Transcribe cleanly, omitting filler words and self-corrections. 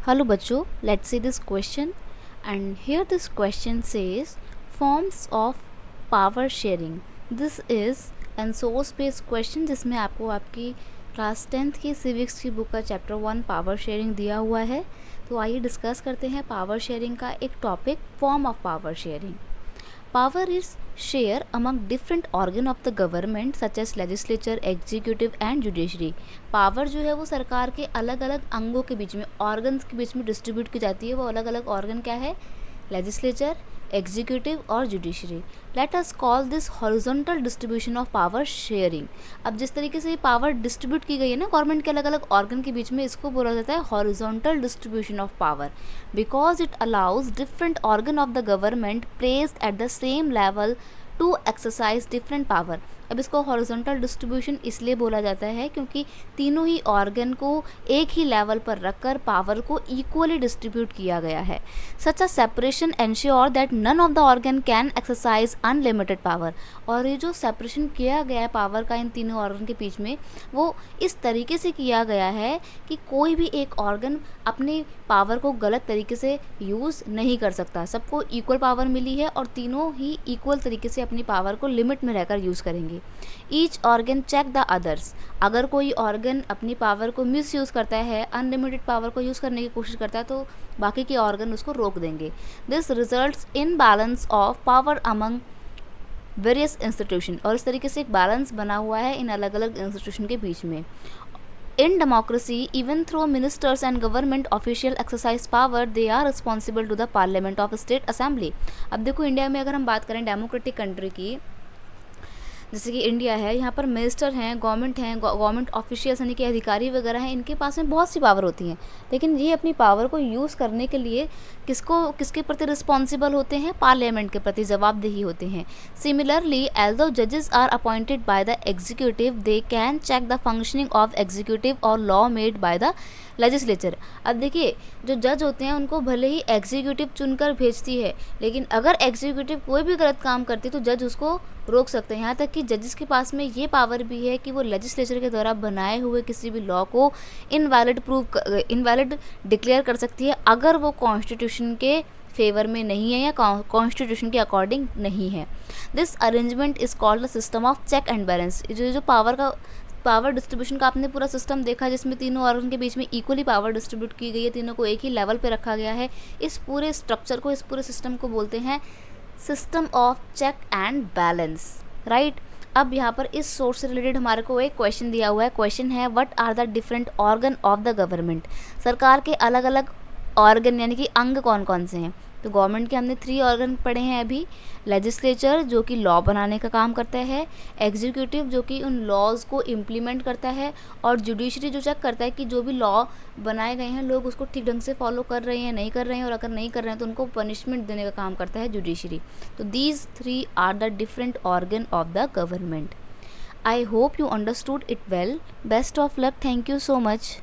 Hello बच्चों, let's see this question and here this question says forms of power sharing. This is an source based question जिसमें आपको आपकी class 10th की civics की book का chapter 1 power sharing दिया हुआ है। तो आइए डिस्कस करते हैं पावर शेयरिंग का एक topic, form of power sharing. Power is share among different organ of the government such as legislature, executive and judiciary. Power जो है वो सरकार के अलग अलग अंगों के बीच में, ऑर्गन्स के बीच में डिस्ट्रीब्यूट की जाती है। वो अलग अलग ऑर्गन क्या है? लेजिस्लेचर, एग्जीक्यूटिव और judiciary. Let us call this horizontal distribution of power sharing. अब जिस तरीके से पावर डिस्ट्रीब्यूट की गई है ना गवर्नमेंट के अलग अलग ऑर्गन के बीच में, इसको बोला जाता है horizontal distribution of power, because it allows different organ of the government placed at the same level to exercise different power. अब इसको हॉरिजॉन्टल डिस्ट्रीब्यूशन इसलिए बोला जाता है क्योंकि तीनों ही ऑर्गन को एक ही लेवल पर रखकर पावर को इक्वली डिस्ट्रीब्यूट किया गया है। Such a separation ensure that none of the organ can exercise unlimited power. और ये जो सेपरेशन किया गया है पावर का इन तीनों ऑर्गन के बीच में, वो इस तरीके से किया गया है कि कोई भी एक ऑर्गन अपनी पावर को गलत तरीके से यूज़ नहीं कर सकता। सबको इक्वल पावर मिली है और तीनों ही इक्वल तरीके से अपनी पावर को लिमिट में रहकर यूज़ करेंगे। Each organ check the others. अगर कोई ऑर्गन अपनी पावर को मिस यूज़ करता है, अनलिमिटेड पावर को यूज़ करने की कोशिश करता है, तो बाकी के ऑर्गन उसको रोक देंगे। This results in balance of power among various institution. और इस तरीके से एक बैलेंस बना हुआ है इन अलग अलग इंस्टीट्यूशन के बीच में। In democracy, even though ministers and government official exercise power, they are responsible to the parliament of state assembly. अब देखो इंडिया में अगर हम बात करें डेमोक्रेटिक कंट्री की, जैसे कि इंडिया है, यहाँ पर मिनिस्टर हैं, गवर्नमेंट ऑफिशियल्स यानी कि अधिकारी वगैरह हैं, इनके पास में बहुत सी पावर होती हैं, लेकिन ये अपनी पावर को यूज़ करने के लिए किसके प्रति रिस्पॉन्सिबल होते हैं? पार्लियामेंट के प्रति जवाबदेही होते हैं। सिमिलरली एज दो जजेस are appointed by the executive, they can check the functioning of executive और law made by the legislature. अब देखिए, जो जज होते हैं उनको भले ही एग्जीक्यूटिव चुनकर भेजती है, लेकिन अगर एग्जीक्यूटिव कोई भी गलत काम करती है तो जज उसको रोक सकते हैं। यहाँ तक कि जजेस के पास में ये पावर भी है कि वो लेजिस्लेचर के द्वारा बनाए हुए किसी भी लॉ को इनवैलिड डिक्लेयर कर सकती है अगर वो कॉन्स्टिट्यूशन के फेवर में नहीं है या कॉन्स्टिट्यूशन के अकॉर्डिंग नहीं है। This arrangement is called the system of check and balance. जो पावर डिस्ट्रीब्यूशन का आपने पूरा सिस्टम देखा जिसमें तीनों ऑर्गन के बीच में इक्वली पावर डिस्ट्रीब्यूट की गई है, तीनों को एक ही लेवल पे रखा गया है। इस पूरे स्ट्रक्चर को, इस पूरे सिस्टम को बोलते हैं system of check and balance, right. अब यहाँ पर इस सोर्स से रिलेटेड हमारे को एक क्वेश्चन दिया हुआ है। क्वेश्चन है what are the different organ of the government. सरकार के अलग अलग ऑर्गन यानी कि अंग कौन कौन से हैं? तो गवर्नमेंट के हमने 3 ऑर्गन पढ़े हैं अभी। लेजिस्लेचर जो कि लॉ बनाने का काम करता है, एग्जीक्यूटिव जो कि उन लॉज को इम्प्लीमेंट करता है, और जुडिशरी जो चेक करता है कि जो भी लॉ बनाए गए हैं लोग उसको ठीक ढंग से फॉलो कर रहे हैं, नहीं कर रहे हैं, और अगर नहीं कर रहे हैं तो उनको पनिशमेंट देने का काम करता है जुडिशरी। तो these 3 are the different organ of the government. I hope you understood it well. Best of luck. Thank you so much.